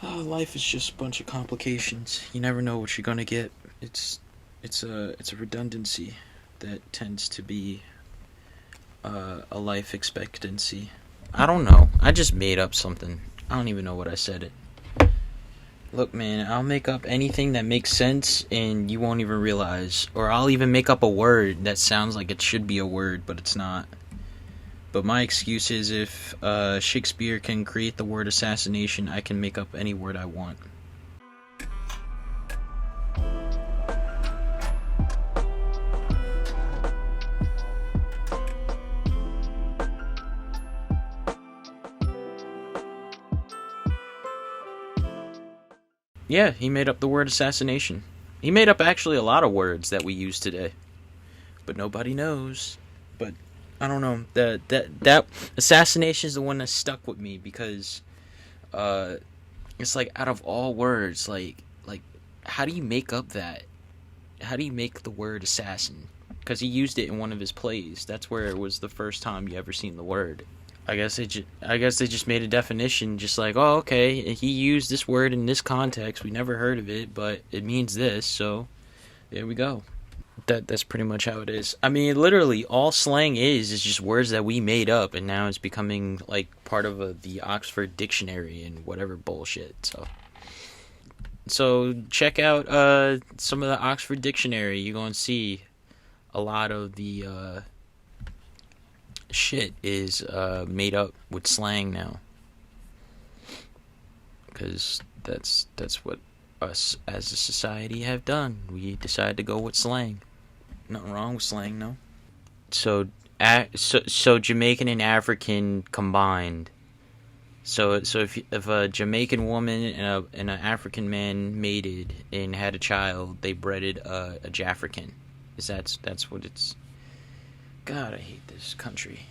Life is just a bunch of complications. You never know what you're gonna get. It's a redundancy that tends to be a life expectancy. I don't know. I just made up something. I don't even know what I said it. Look, man, I'll make up anything that makes sense and you won't even realize. Or I'll even make up a word that sounds like it should be a word, but it's not. But my excuse is if Shakespeare can create the word assassination, I can make up any word I want. Yeah, he made up the word assassination. He made up actually a lot of words that we use today, but nobody knows. But I don't know. That assassination is the one that stuck with me because uh, it's like out of all words, like how do you make up that? How do you make the word assassin? Because he used it in one of his plays. That's where it was the first time you ever seen the word. I guess they just made a definition, just like, oh, okay, he used this word in this context. We never heard of it, but it means this, so there we go. That's pretty much how it is. I mean, literally, all slang is just words that we made up, and now it's becoming like part of the Oxford Dictionary and whatever bullshit. So check out some of the Oxford Dictionary. You're gonna see a lot of the shit is made up with slang now, because that's what us as a society have done. We decided to go with slang. Nothing wrong with slang, no. So Jamaican and African combined. So if a Jamaican woman and an African man mated and had a child, they breeded a Jafrican. That's what it's. God, I hate this country.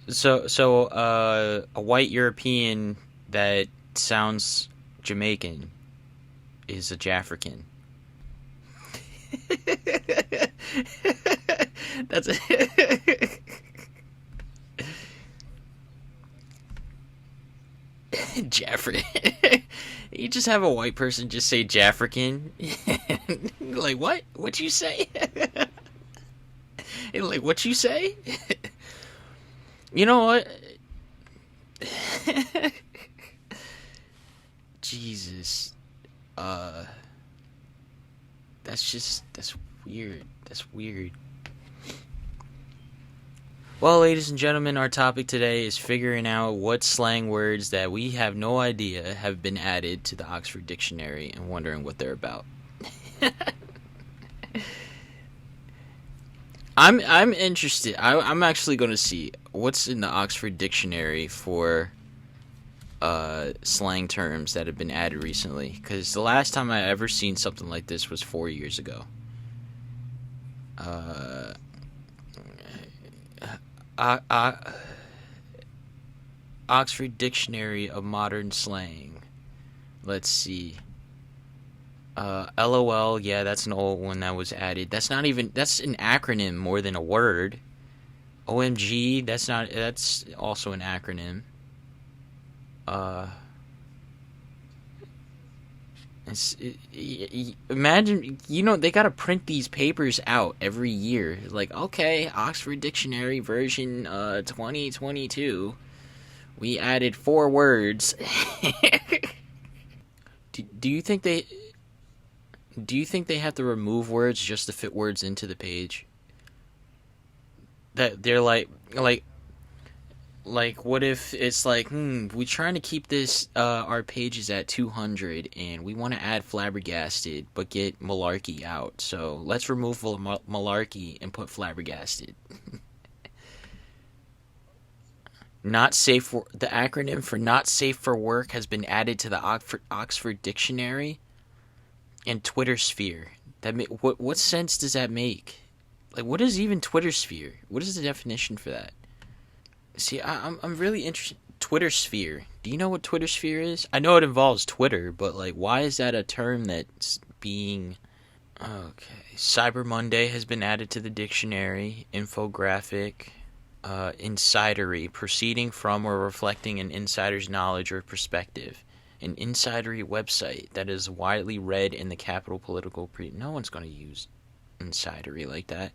A white European that sounds Jamaican is a Jafrican. That's Jaffrey. You just have a white person just say Jafrican. Like, what? What you say? Like, what you say? You know what? Jesus. That's weird. That's weird. Well, ladies and gentlemen, our topic today is figuring out what slang words that we have no idea have been added to the Oxford Dictionary and wondering what they're about. I'm interested. I'm actually going to see what's in the Oxford Dictionary for slang terms that have been added recently, because the last time I ever seen something like this was 4 years ago. Oxford Dictionary of Modern Slang. Let's see. LOL, yeah, that's an old one that was added. That's an acronym more than a word. OMG, that's also an acronym. Imagine, they gotta print these papers out every year. Like, okay, Oxford Dictionary version 2022. We added 4 words. Do you think they have to remove words just to fit words into the page? That they're like, what if it's like, we're trying to keep this, our pages at 200, and we want to add flabbergasted, but get malarkey out. So let's remove malarkey and put flabbergasted. Not safe for the acronym for not safe for work has been added to the Oxford Dictionary and Twitter sphere. What sense does that make? Like, what is even Twitter sphere? What is the definition for that? See, I'm really interested. Twitter sphere. Do you know what Twitter sphere is? I know it involves Twitter, but like, why is that a term that's being? Okay, Cyber Monday has been added to the dictionary. Infographic. Insidery, proceeding from or reflecting an insider's knowledge or perspective. An insidery website that is widely read in the capital political no one's going to use insidery like that.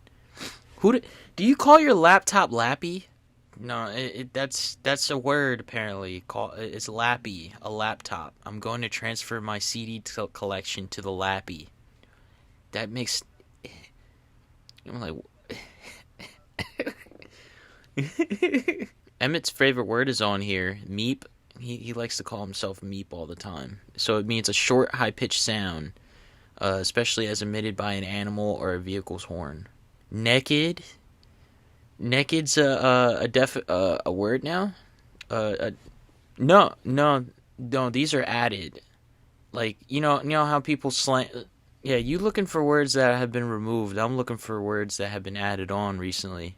Do you call your laptop lappy? No, that's a word apparently. It's lappy, a laptop. I'm going to transfer my CD collection to the lappy. That makes. I'm like. Emmett's favorite word is on here. Meep. He likes to call himself Meep all the time. So it means a short, high-pitched sound, especially as emitted by an animal or a vehicle's horn. Naked. Naked's a word now. No. These are added. Like you know how people slang. Yeah, you looking for words that have been removed. I'm looking for words that have been added on recently.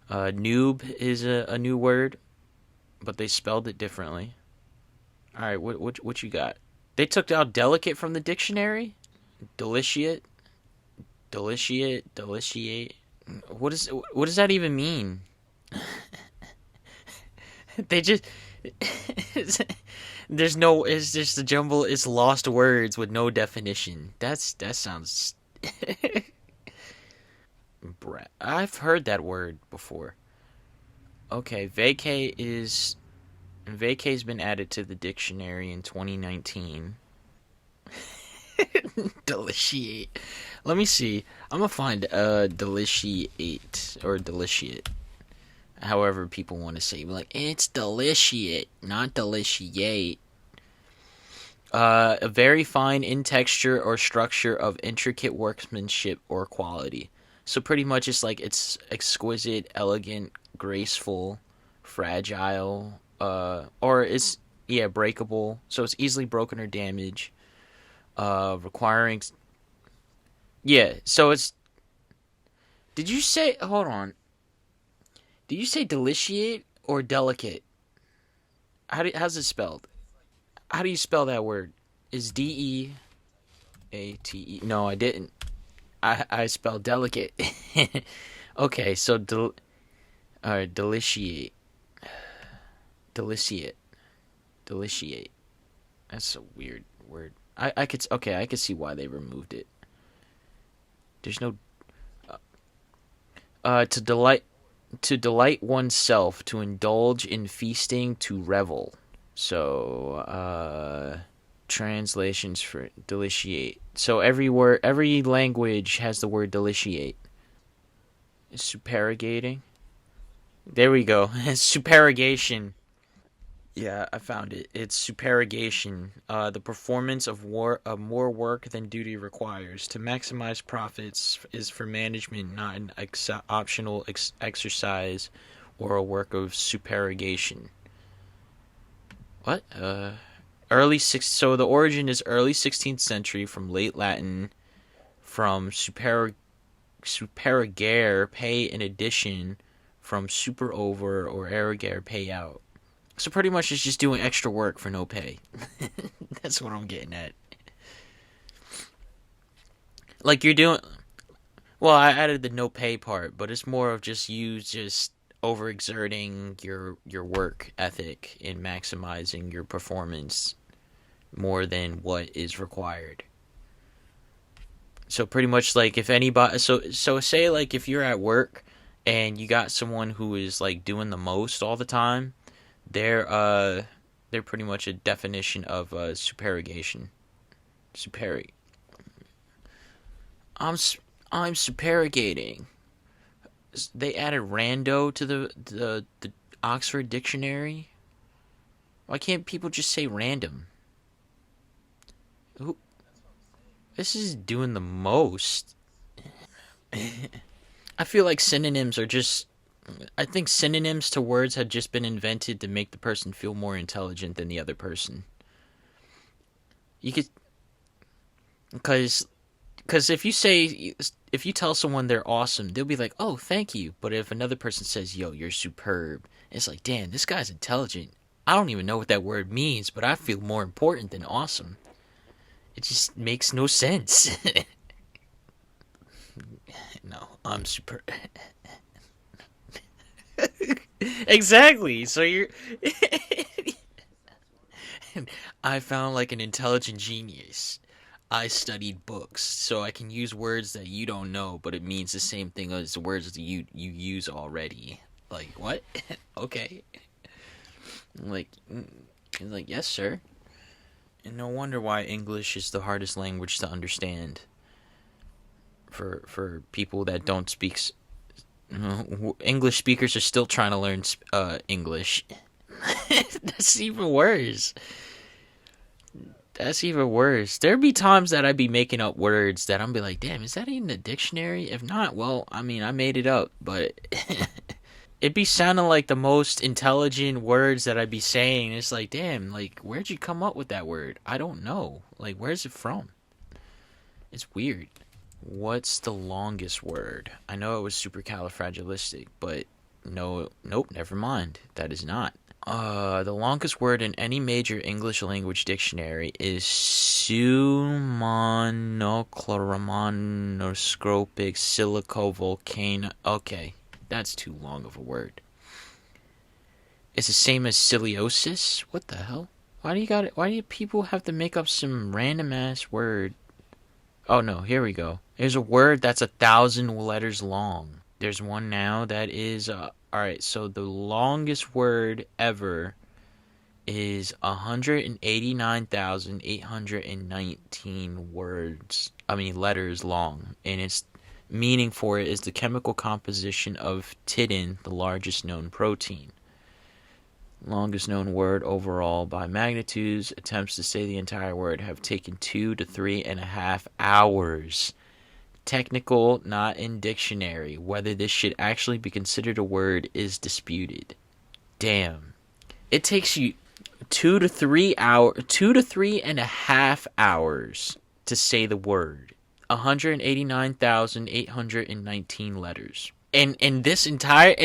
Noob is a new word, but they spelled it differently. All right, what you got? They took out delicate from the dictionary. Deliciate. What does that even mean? They just there's no. It's just a jumble. It's lost words with no definition. That sounds. I've heard that word before. Okay, vacay's been added to the dictionary in 2019. Deliciate. Let me see. I'm gonna find deliciate or deliciate. However people want to say, like it's deliciate, not deliciate. A very fine in texture or structure of intricate workmanship or quality. So pretty much it's like it's exquisite, elegant, graceful, fragile, or it's breakable. So it's easily broken or damaged. Requiring. Yeah. So it's. Did you say? Hold on. Did you say deliciate or delicate? How's it spelled? How do you spell that word? Is DEATE? No, I didn't. I spelled delicate. Okay, so deliciate. Deliciate. That's a weird word. I could see why they removed it. There's no to delight oneself, to indulge in feasting, to revel. So translations for deliciate. So every language has the word deliciate. Superagating. There we go. Superagation. Yeah, I found it. It's superagation. The performance of more work than duty requires. To maximize profits is for management, not an optional exercise or a work of superagation. What? So the origin is early 16th century from late Latin, from superagare, pay in addition, from super over, or erogare, pay out. So pretty much it's just doing extra work for no pay. That's what I'm getting at. Like you're doing. Well, I added the no pay part, but it's more of just you just overexerting your work ethic and maximizing your performance more than what is required. So pretty much like if anybody so say like if you're at work and you got someone who is like doing the most all the time, they're pretty much a definition of superagation. I'm superagating. They added rando to the Oxford Dictionary. Why can't people just say random? This is doing the most. I feel like synonyms are just. I think synonyms to words had just been invented to make the person feel more intelligent than the other person. You could. Because if you tell someone they're awesome, they'll be like, oh, thank you. But if another person says, yo, you're superb, it's like, damn, this guy's intelligent. I don't even know what that word means, but I feel more important than awesome. It just makes no sense. No, I'm super. Exactly. So you're. I found like an intelligent genius. I studied books, so I can use words that you don't know, but it means the same thing as the words that you use already. Like what? Okay. Like, like yes, sir. And no wonder why English is the hardest language to understand for people that don't speak. English speakers are still trying to learn English. That's even worse. That's even worse. There'd be times that I'd be making up words that I'm be like, damn, is that in the dictionary? If not, well, I mean, I made it up, but it'd be sounding like the most intelligent words that I'd be saying. It's like, damn, like, where'd you come up with that word? I don't know. Like, where's it from? It's weird. What's the longest word? I know it was supercalifragilistic, but no, nope, never mind. That is not. The longest word in any major English language dictionary is sumonoclaramonoscopic silicovolcano. Okay, that's too long of a word. It's the same as scoliosis. What the hell? Why do you got it? Why do you people have to make up some random ass word? Oh no, here we go. There's a word that's 1,000 letters long. There's one now that is alright, so the longest word ever is 189,819 words. I mean letters long, and its meaning for it is the chemical composition of titin, the largest known protein. Longest known word overall by magnitudes. Attempts to say the entire word have taken 2 to 3.5 hours. Technical, not in dictionary. Whether this should actually be considered a word is disputed. Damn. It takes you 2 to 3.5 hours to say the word. 189,819 letters. And this entire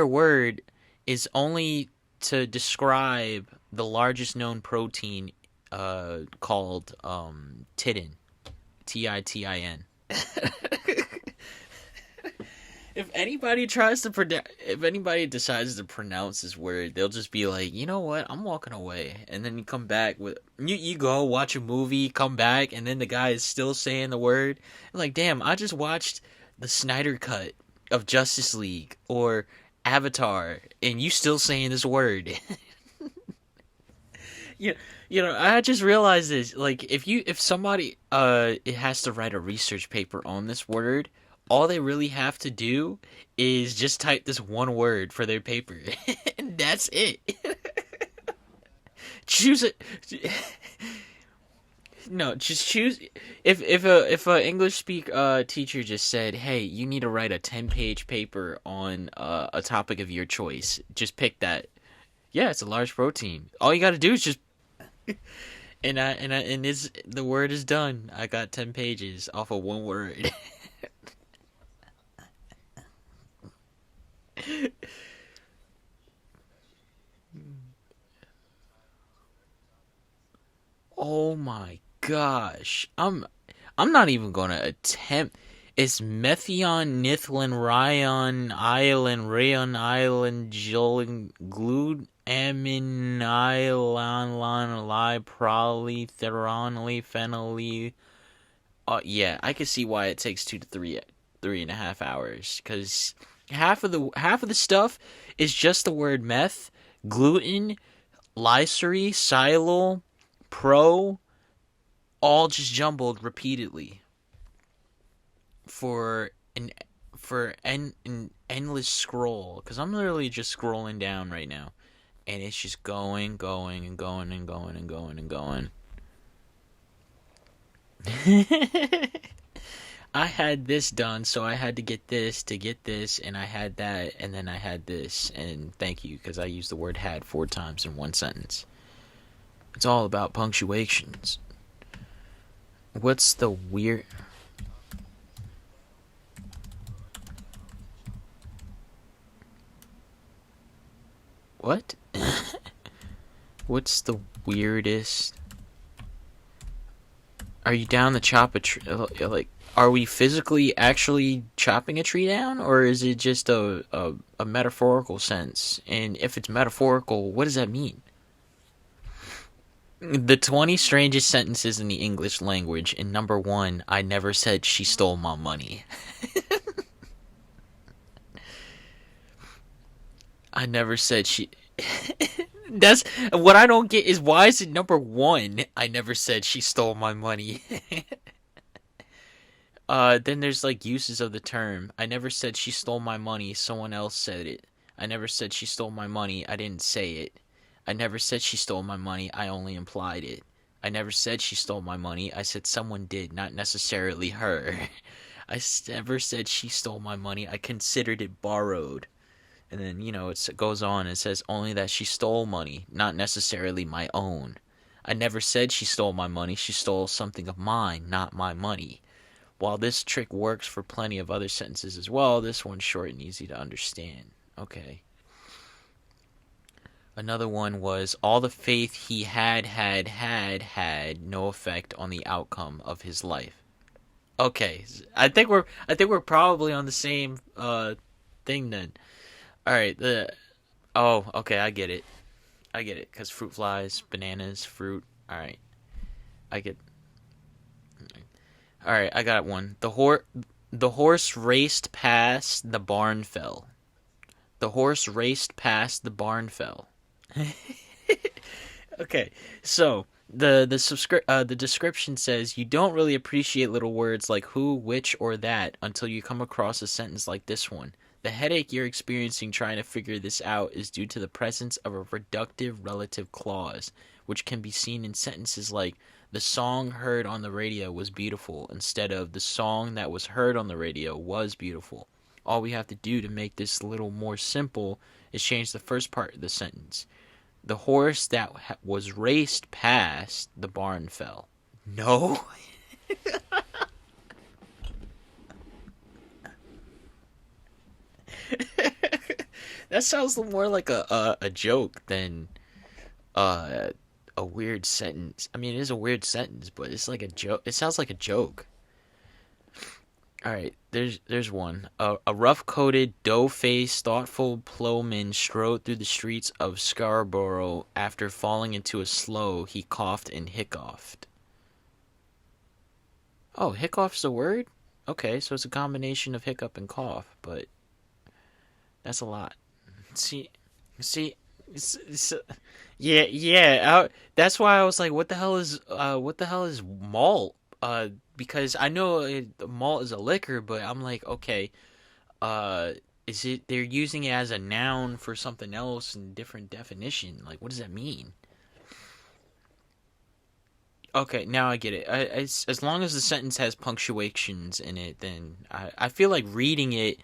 word is only to describe the largest known protein called titin. Titin. If anybody decides to pronounce this word, they'll just be like, you know what, I'm walking away. And then you come back with you go watch a movie, come back, and then the guy is still saying the word. I'm like, damn, I just watched the Snyder cut of Justice League or Avatar, and you still saying this word. You know, I just realized this. Like, if somebody it has to write a research paper on this word, all they really have to do is just type this one word for their paper, and that's it. Choose it. No, just choose. If a English teacher just said, "Hey, you need to write a 10-page paper on a topic of your choice," just pick that. Yeah, it's a large protein. All you got to do is just and the word is done. I got 10 pages off of one word. Oh my gosh. I'm not even gonna attempt. It's methion, nithlin, ryon, iolin, rayon, iolin, jolin, glued, amin, ilan, li, proly, theronly, phenyl. Yeah, I can see why it takes 2 to 3.5 hours. Because half of the stuff is just the word meth, gluten, lycery, xylol, pro, all just jumbled repeatedly for an endless scroll. Because I'm literally just scrolling down right now, and it's just going, going, and going, and going, and going, and going. I had this done, so I had to get this, and I had that, and then I had this, and thank you, because I used the word had 4 times in one sentence. It's all about punctuations. What's the weird... What? What's the weirdest... Are you down to chop a tree? Like, are we physically actually chopping a tree down, or is it just a metaphorical sense? And if it's metaphorical, what does that mean? The 20 strangest sentences in the English language. And number one, I never said she stole my money. I never said she. That's what I don't get is why is it number one? I never said she stole my money. Then there's like uses of the term. I never said she stole my money. Someone else said it. I never said she stole my money. I didn't say it. I never said she stole my money. I only implied it. I never said she stole my money. I said someone did, not necessarily her. Never said she stole my money. I considered it borrowed. And then, it goes on. It says only that she stole money, not necessarily my own. I never said she stole my money. She stole something of mine, not my money. While this trick works for plenty of other sentences as well, this one's short and easy to understand. Okay. Another one was, all the faith he had no effect on the outcome of his life. Okay, I think we're probably on the same thing then. All right, okay, I get it, because fruit flies, bananas, fruit. All right, I get. All right, I got one. The horse raced past, the barn fell. The horse raced past, the barn fell. Okay, so the description says you don't really appreciate little words like who, which, or that until you come across a sentence like this one. The headache you're experiencing trying to figure this out is due to the presence of a reductive relative clause, which can be seen in sentences like the song heard on the radio was beautiful instead of the song that was heard on the radio was beautiful. All we have to do to make this a little more simple is change the first part of the sentence. The horse that was raced past, the barn fell. No. That sounds more like a joke than a weird sentence. I mean, it is a weird sentence, but it's like a joke. It sounds like a joke. All right, there's one. A rough-coated, dough-faced, thoughtful plowman strode through the streets of Scarborough after falling into a slough. He coughed and hiccuped. Oh, hiccup's a word? Okay, so it's a combination of hiccup and cough, but that's a lot. See, it's, yeah. That's why I was like, what the hell is malt? Because I know malt is a liquor, but I'm like, okay, is it they're using it as a noun for something else in different definition? Like, what does that mean? Okay, now I get it. As long as the sentence has punctuations in it, then I feel like reading it.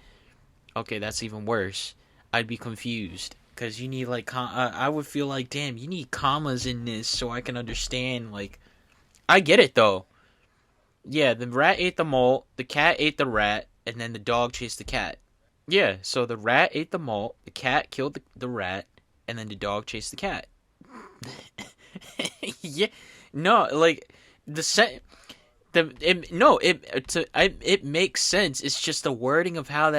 Okay, that's even worse. I'd be confused because you need like I would feel like, damn, you need commas in this so I can understand. Like, I get it though. Yeah, the rat ate the malt, the cat ate the rat, and then the dog chased the cat. Yeah, so the rat ate the malt, the cat killed the rat, and then the dog chased the cat. Yeah, no, like the set. It makes sense. It's just the wording of how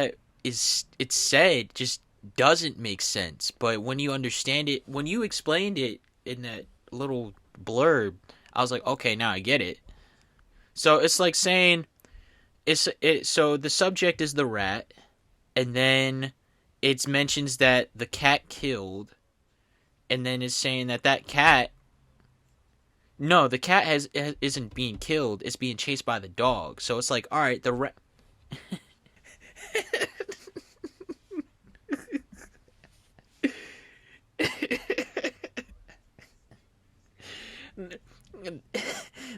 it's said just doesn't make sense. But when you understand it, when you explained it in that little blurb, I was like, okay, now I get it. So it's like saying so the subject is the rat, and then it mentions that the cat killed, and then it's saying that cat. No, the cat isn't being killed. It's being chased by the dog. So it's like, all right, the rat.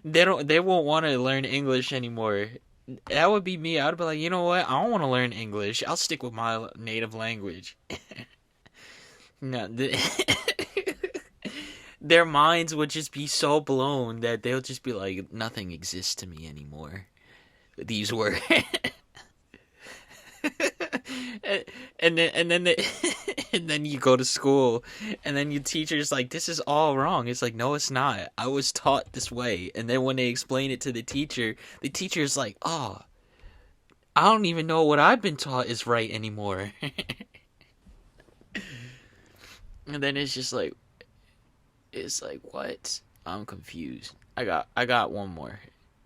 They won't want to learn English anymore. That would be me. I'd be like, you know what? I don't want to learn English. I'll stick with my native language. No, their minds would just be so blown that they'll just be like, nothing exists to me anymore. These were, and then And then you go to school, and then your teacher's like, "This is all wrong." It's like, "No, it's not. I was taught this way." And then when they explain it to the teacher's like, "Oh, I don't even know what I've been taught is right anymore." And then it's like, what? I'm confused. I got one more.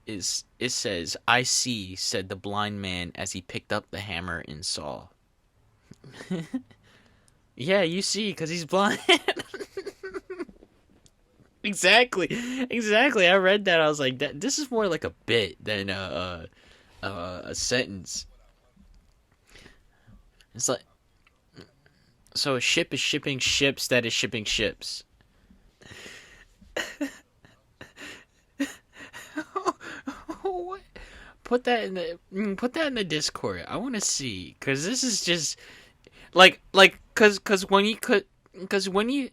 Is it says, "I see," said the blind man as he picked up the hammer and saw. Yeah, you see, because he's blind. Exactly, exactly. I read that. I was like, this is more like a bit than a sentence. It's like, so a ship is shipping ships that is shipping ships. What? Put that in the Discord. I want to see, because this is just cause when you could cause when you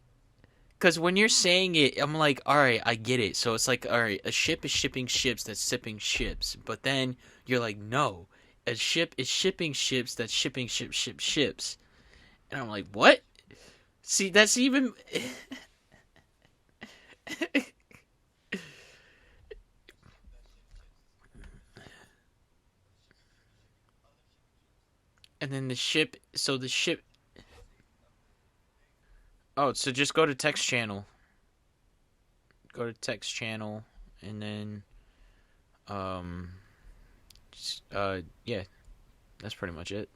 Because when you're saying it, I'm like, all right, I get it. So it's like, all right, a ship is shipping ships that's shipping ships. But then you're like, no, a ship is shipping ships that's shipping ships. And I'm like, what? See, that's even. And then the ship. So the ship. Oh, so just go to text channel. Go to text channel. And then. Um. Yeah. That's pretty much it.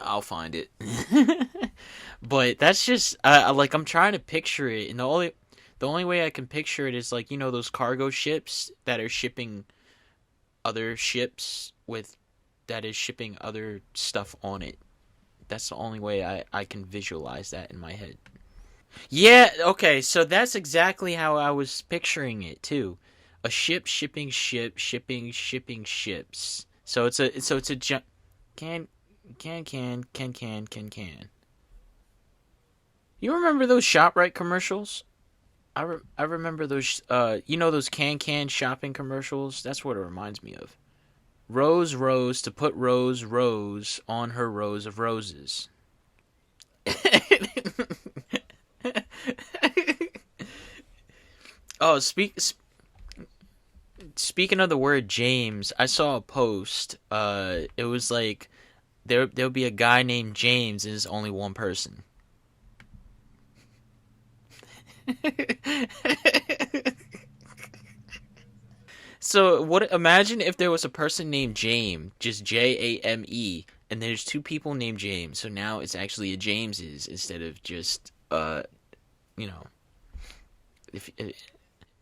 I'll find it. But that's just like I'm trying to picture it, and the only way I can picture it is like those cargo ships that are shipping other ships with that is shipping other stuff on it. That's the only way I can visualize that in my head. Yeah, okay, so that's exactly how I was picturing it too. A ship shipping ships. So it's a can can. You remember those ShopRite commercials? I remember those those can shopping commercials. That's what it reminds me of. Rose rose to put rose on her rows of roses. Oh, speaking of the word James, I saw a post. It was like there'll be a guy named James and there's only one person. So what? Imagine if there was a person named James, just Jame, and there's two people named James. So now it's actually a Jameses instead of just you know. If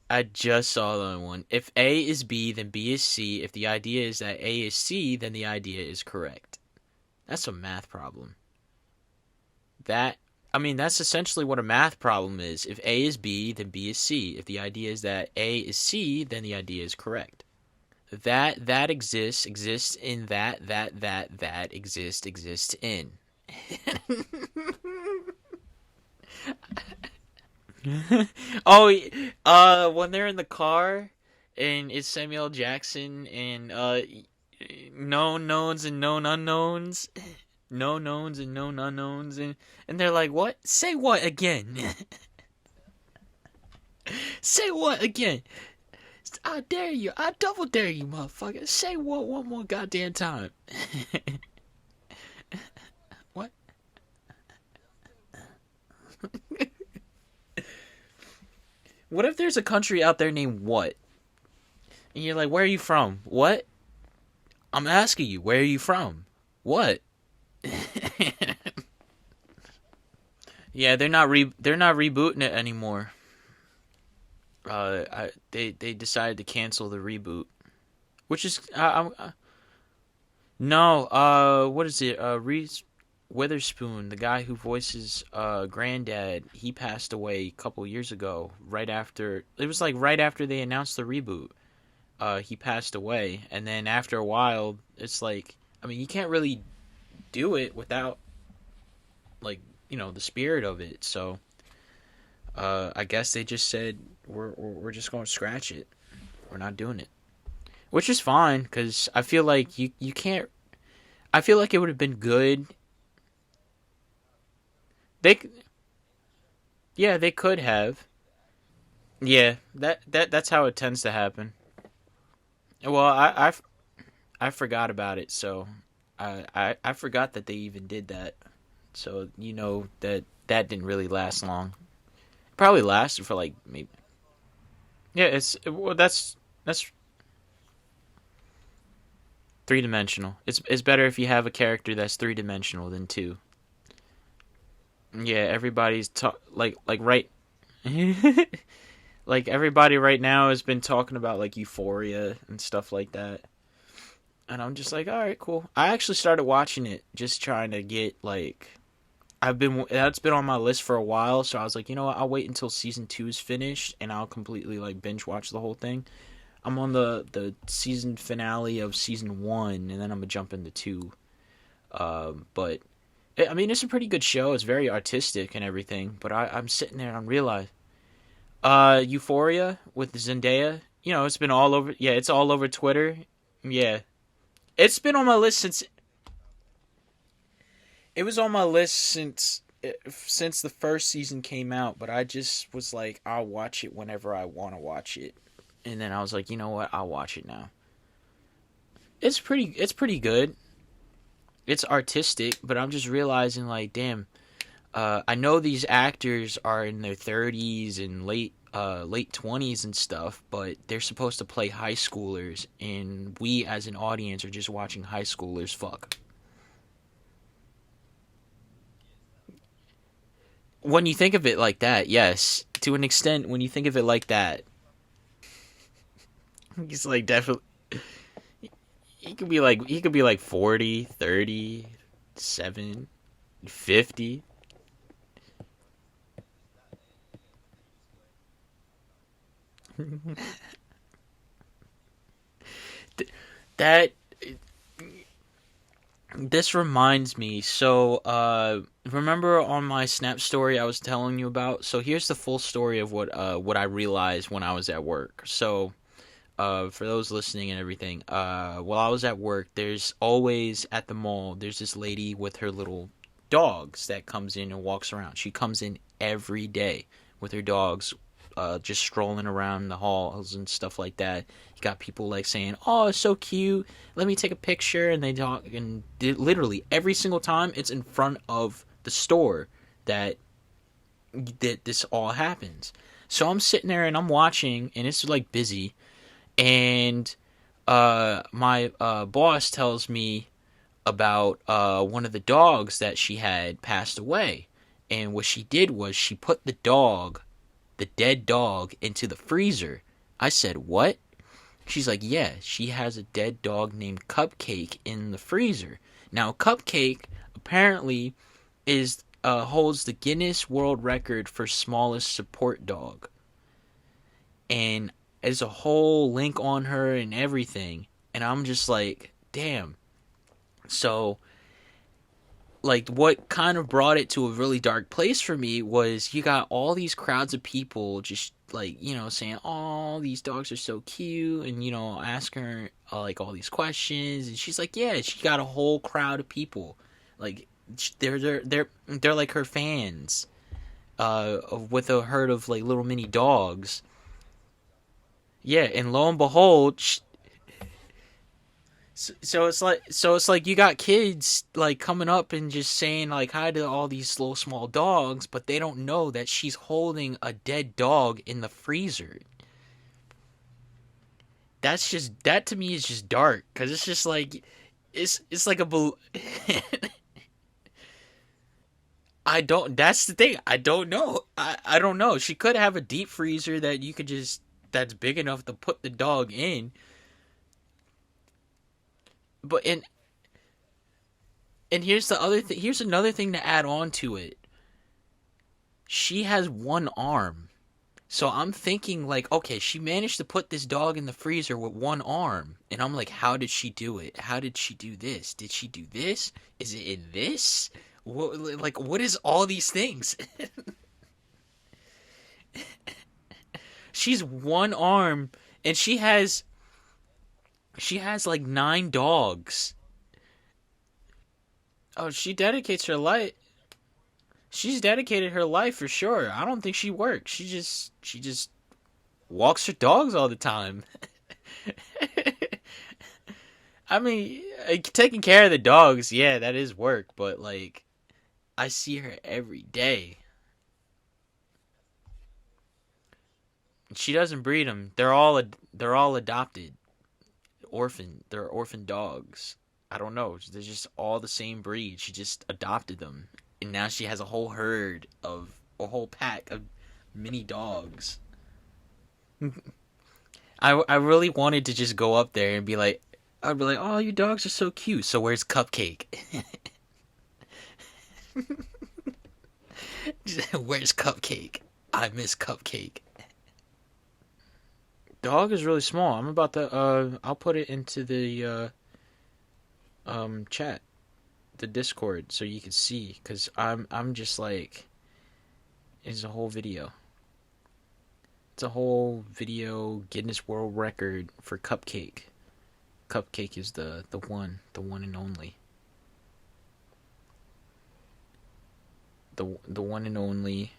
I just saw the one. If A is B, then B is C. If the idea is that A is C, then the idea is correct. That's a math problem. That I mean, that's essentially what a math problem is. If A is B, then B is C. If the idea is that A is C, then the idea is correct. That exists in that exists in. Oh, when they're in the car and it's Samuel Jackson and known knowns and known unknowns, known knowns and known unknowns, and they're like, "What? Say what again? Say what again? I dare you! I double dare you, motherfucker! Say what one more goddamn time." What? What if there's a country out there named what? And you're like, "Where are you from? What?" I'm asking you, where are you from? What? Yeah, they're not rebooting it anymore. They decided to cancel the reboot, which is no, what is it? Reese Witherspoon, the guy who voices Granddad, he passed away a couple years ago. Right after it was like right after they announced the reboot, he passed away, and then after a while, it's like, I mean, you can't really do it without like the spirit of it. So I guess they just said we're just going to scratch it. We're not doing it, which is fine because I feel like you can't. I feel like it would have been good. They, yeah, they could have. Yeah, that's how it tends to happen. Well, I forgot about it, so I forgot that they even did that. So that didn't really last long. Probably lasted for like maybe. Yeah, well, that's 3 dimensional. It's better if you have a character that's 3 dimensional than two. Yeah, everybody's like right. Like everybody right now has been talking about like Euphoria and stuff like that. And I'm just like, all right, cool. I actually started watching it, just trying to get like, that's been on my list for a while. So I was like, you know what? I'll wait until season 2 is finished, and I'll completely like binge watch the whole thing. I'm on the season finale of season 1, and then I'm gonna jump into 2. But I mean, it's a pretty good show. It's very artistic and everything. But I'm sitting there and I'm realizing, Euphoria with Zendaya. It's been all over. Yeah, it's all over Twitter. Yeah, it's been on my list since it was on my list since the first season came out. But I just was like, I'll watch it whenever I want to watch it, and then I was like, you know what? I'll watch it now. It's pretty good. It's artistic, but I'm just realizing like, damn. I know these actors are in their 30s and late 20s and stuff, but they're supposed to play high schoolers, and we as an audience are just watching high schoolers fuck. When you think of it like that, yes, to an extent, when you think of it like that, he's like definitely he could be like 40, 30, 7, 50. That This reminds me. So, remember on my Snap story I was telling you about? So here's the full story of what I realized when I was at work. So, for those listening and everything, while I was at work, there's always at the mall. There's this lady with her little dogs that comes in and walks around. She comes in every day with her dogs, just strolling around the halls and stuff like that. You got people like saying, "Oh, it's so cute. Let me take a picture," and they talk. And literally every single time, it's in front of the store that this all happens. So I'm sitting there and I'm watching, and it's like busy, and my boss tells me about one of the dogs that she had passed away, and what she did was she put the dead dog, into the freezer. I said, "What?" She's like, "Yeah, she has a dead dog named Cupcake in the freezer." Now, Cupcake apparently is holds the Guinness World Record for smallest support dog, and there's a whole link on her and everything. And I'm just like, damn. So, like, what kind of brought it to a really dark place for me was you got all these crowds of people just like, saying, "Oh, these dogs are so cute," and ask her like all these questions, and she's like, "Yeah," she got a whole crowd of people, like they're like her fans, with a herd of like little mini dogs. Yeah, and lo and behold, so it's like you got kids like coming up and just saying like hi to all these little small dogs, but they don't know that she's holding a dead dog in the freezer. That to me is just dark, because it's just like it's like I don't. That's the thing. I don't know. I don't know. She could have a deep freezer that you could just that's big enough to put the dog in. But and here's the other thing. Here's another thing to add on to it. She has one arm. So I'm thinking like, okay, she managed to put this dog in the freezer with one arm. And I'm like, how did she do it? How did she do this? Did she do this? Is it in this? What is all these things? She's one arm, and she has like 9 dogs. Oh, she dedicates her life. She's dedicated her life for sure. I don't think she works. She just walks her dogs all the time. I mean, taking care of the dogs, yeah, that is work, but like I see her every day. She doesn't breed them. They're all adopted, orphan. They're orphan dogs. I don't know. They're just all the same breed. She just adopted them, and now she has a whole herd of a whole pack of mini dogs. I really wanted to just go up there and be like, I'd be like, oh, your dogs are so cute. So where's Cupcake? Where's Cupcake? I miss Cupcake. Dog is really small. I'm about to I'll put it into the chat, the Discord, so you can see, cuz I'm just like, it's a whole video. It's a whole video Guinness World Record for Cupcake. Cupcake is the one and only. The one and only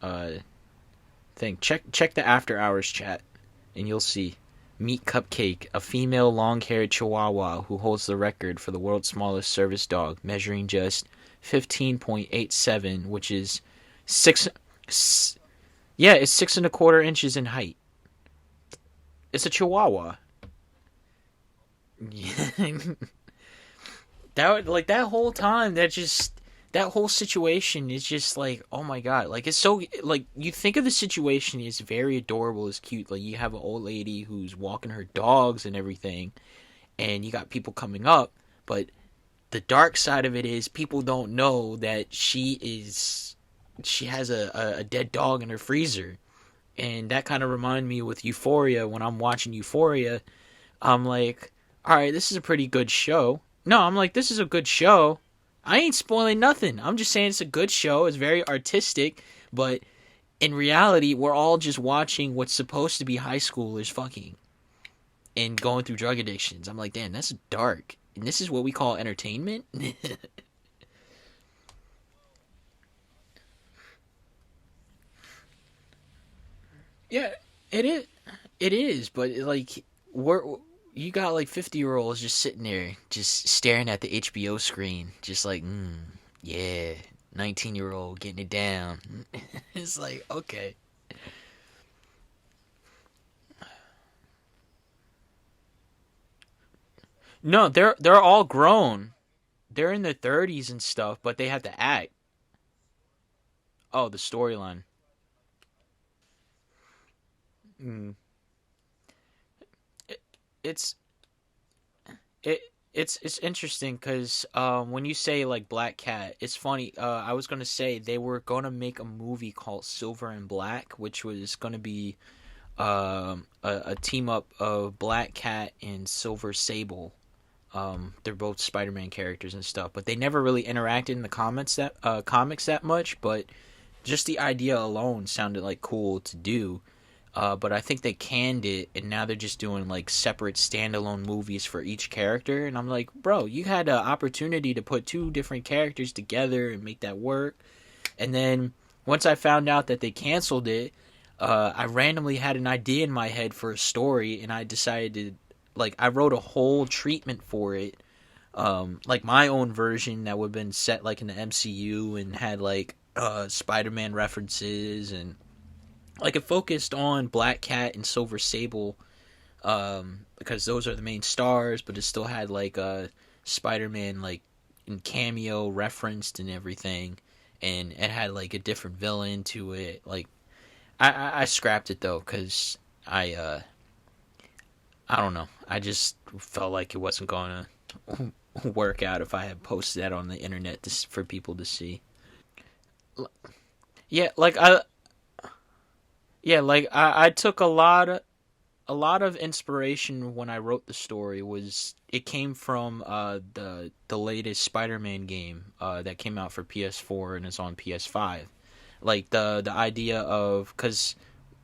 uh thing. Check the after hours chat and you'll see. Meet Cupcake, a female long-haired chihuahua who holds the record for the world's smallest service dog, measuring just 15.87, which is six. Yeah, it's 6.25 inches in height. It's a chihuahua. Yeah. That whole time, that whole situation is just like, oh my god, like it's so, like, you think of the situation as very adorable, as cute, like you have an old lady who's walking her dogs and everything, and you got people coming up, but the dark side of it is people don't know that she has a dead dog in her freezer. And that kind of reminded me with Euphoria. When I'm watching Euphoria, I'm like, all right, this is a pretty good show. No, I'm like, this is a good show. I ain't spoiling nothing. I'm just saying it's a good show. It's very artistic, but in reality, we're all just watching what's supposed to be high schoolers fucking and going through drug addictions. I'm like, damn, that's dark. And this is what we call entertainment? Yeah, it is. It is, but like, we're you got like 50-year-olds just sitting there, just staring at the HBO screen, just like, yeah, 19-year-old getting it down. It's like, okay. No, they're all grown. They're in their 30s and stuff, but they have to act. Oh, the storyline. Mm. It, it's it it's interesting because when you say like Black Cat, it's funny. I was gonna say they were gonna make a movie called Silver and Black, which was gonna be a team up of Black Cat and Silver Sable. They're both Spider-Man characters and stuff, but they never really interacted in the comics that much. But just the idea alone sounded like cool to do. But I think they canned it, and now they're just doing like separate standalone movies for each character. And I'm like, bro, you had an opportunity to put two different characters together and make that work. And then once I found out that they canceled it, I randomly had an idea in my head for a story, and I decided to, like, I wrote a whole treatment for it, like my own version that would have been set like in the MCU and had like Spider-Man references, and like it focused on Black Cat and Silver Sable, because those are the main stars, but it still had like Spider-Man like in cameo referenced and everything, and it had like a different villain to it. Like I scrapped it though because I don't know. I just felt like it wasn't going to work out if I had posted that on the internet for people to see. Yeah, like I took a lot of inspiration when I wrote the story. Was it came from the latest Spider-Man game that came out for PS4 and is on PS5. Like the idea of, because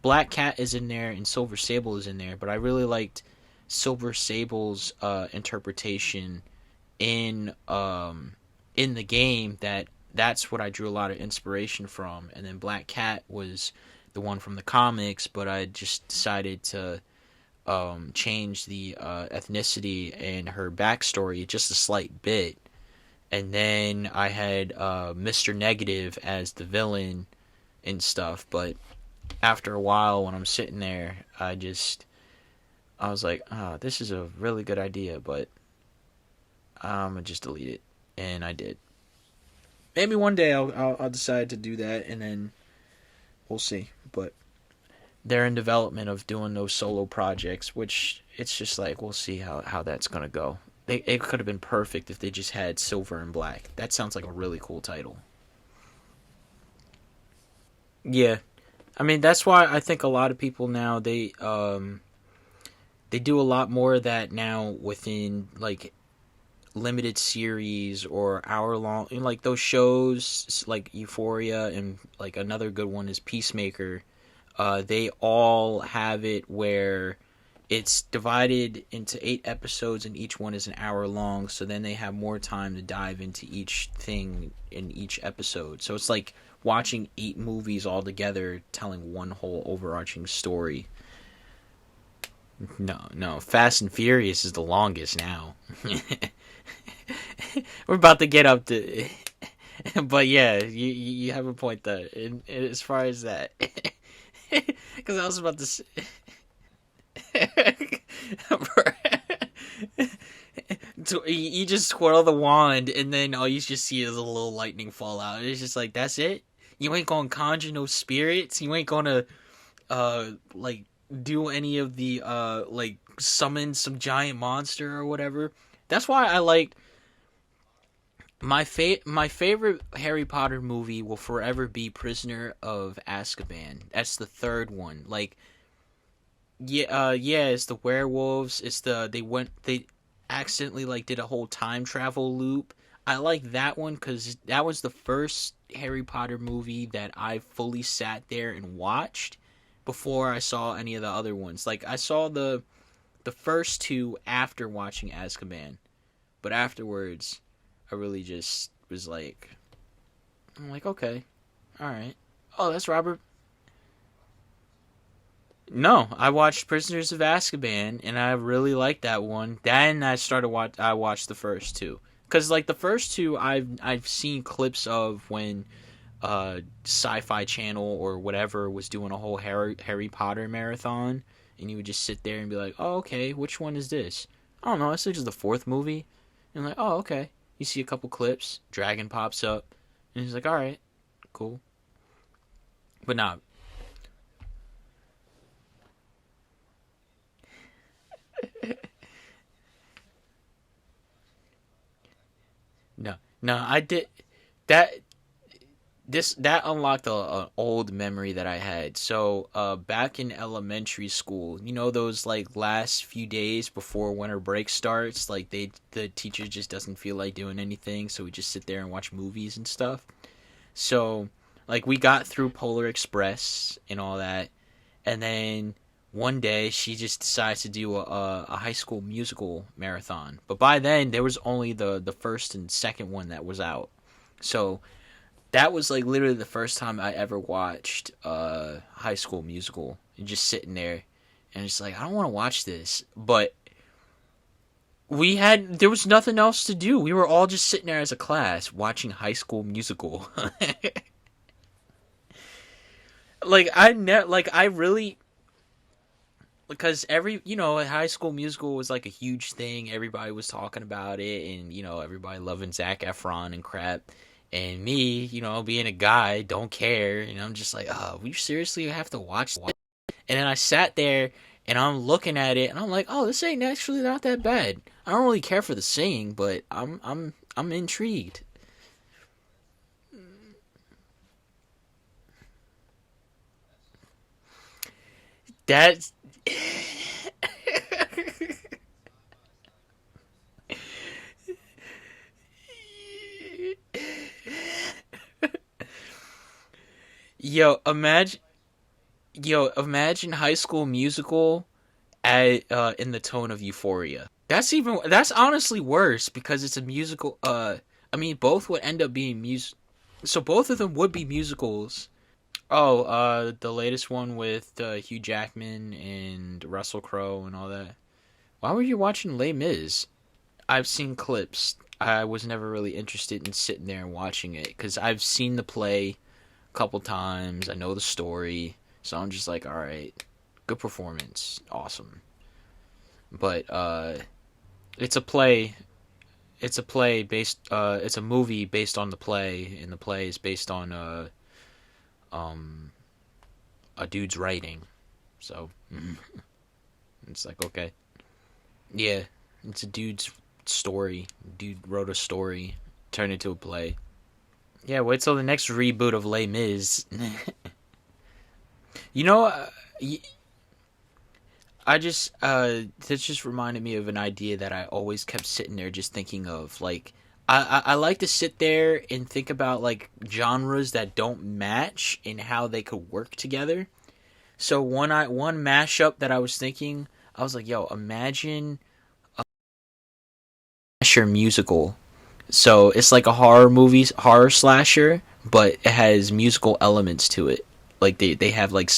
Black Cat is in there and Silver Sable is in there, but I really liked Silver Sable's interpretation in in the game that's what I drew a lot of inspiration from. And then Black Cat was the one from the comics, but I just decided to change the ethnicity and her backstory just a slight bit. And then I had Mr. Negative as the villain and stuff. But after a while, when I'm sitting there, I was like, oh, this is a really good idea, but I'm gonna just delete it, and I did. Maybe one day I'll decide to do that, and then we'll see. But they're in development of doing those solo projects, which it's just like we'll see how that's gonna go. It could have been perfect if they just had Silver and Black. That sounds like a really cool title. Yeah, I mean that's why I think a lot of people now they do a lot more of that now within like limited series or hour long, like those shows like Euphoria, and like another good one is Peacemaker. They all have it where it's divided into 8 episodes and each one is an hour long, so then they have more time to dive into each thing in each episode. So it's like watching 8 movies all together telling one whole overarching story. No, Fast and Furious is the longest now. We're about to get up to, but yeah, you have a point there. As far as that, because I was about to say, so you just twirl the wand, and then all you just see is a little lightning fall out. It's just like that's it. You ain't gonna conjure no spirits. You ain't gonna like do any of the like summon some giant monster or whatever. That's why I like my favorite Harry Potter movie will forever be Prisoner of Azkaban. That's the third one. Like yeah, it's the werewolves. It's they accidentally like did a whole time travel loop. I like that one because that was the first Harry Potter movie that I fully sat there and watched before I saw any of the other ones. Like I saw the first two after watching Azkaban, but afterwards I really just was like, I'm like, okay, all right. Oh, that's Robert. No, I watched Prisoners of Azkaban, and I really liked that one. Then I watched the first two, because like the first two I've seen clips of when Sci-Fi Channel or whatever was doing a whole Harry Potter marathon, and you would just sit there and be like, oh, okay, which one is this? I don't know, it's just the fourth movie. And like, oh, okay. You see a couple clips, dragon pops up, and he's like, all right, cool. But nah, no, no, I did that. That unlocked a old memory that I had. So, back in elementary school, you know those like last few days before winter break starts, like the teacher just doesn't feel like doing anything, so we just sit there and watch movies and stuff. So, like we got through Polar Express and all that, and then one day she just decides to do a High School Musical marathon. But by then there was only the first and second one that was out. So that was like literally the first time I ever watched High School Musical, and just sitting there and it's like I don't want to watch this, but there was nothing else to do. We were all just sitting there as a class watching High School Musical. I really, because High School Musical was like a huge thing. Everybody was talking about it, and everybody loving Zac Efron and crap. And me, being a guy, don't care. I'm just like, oh, we seriously have to watch this? And then I sat there and I'm looking at it and I'm like, oh, this ain't actually not that bad. I don't really care for the singing, but I'm intrigued. That's yo, imagine High School Musical in the tone of Euphoria. That's honestly worse because it's a musical. I mean, both would end up being so both of them would be musicals. Oh, the latest one with Hugh Jackman and Russell Crowe and all that. Why were you watching Les Mis? I've seen clips. I was never really interested in sitting there and watching it because I've seen the play a couple times. I know the story, so I'm just like, all right, good performance, awesome. But it's a play. It's a play based. It's a movie based on the play, and the play is based on um a dude's writing. So it's like okay, yeah, it's a dude's story. Dude wrote a story, turned it into a play. Yeah, wait till the next reboot of Les Mis. you know, I just this just reminded me of an idea that I always kept sitting there just thinking of. Like, I like to sit there and think about like genres that don't match and how they could work together. So one mashup that I was thinking, I was like, yo, imagine a slasher musical. So it's like a horror slasher, but it has musical elements to it. Like they have like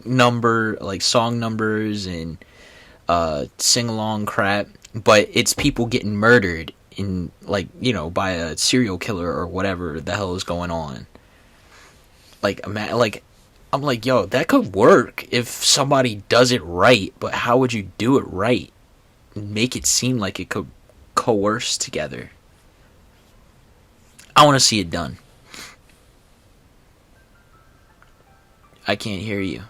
like song numbers and sing along crap, but it's people getting murdered in like by a serial killer or whatever the hell is going on. Like I'm like, yo, that could work if somebody does it right, but how would you do it right? Make it seem like it could coerce together. I want to see it done. I can't hear you.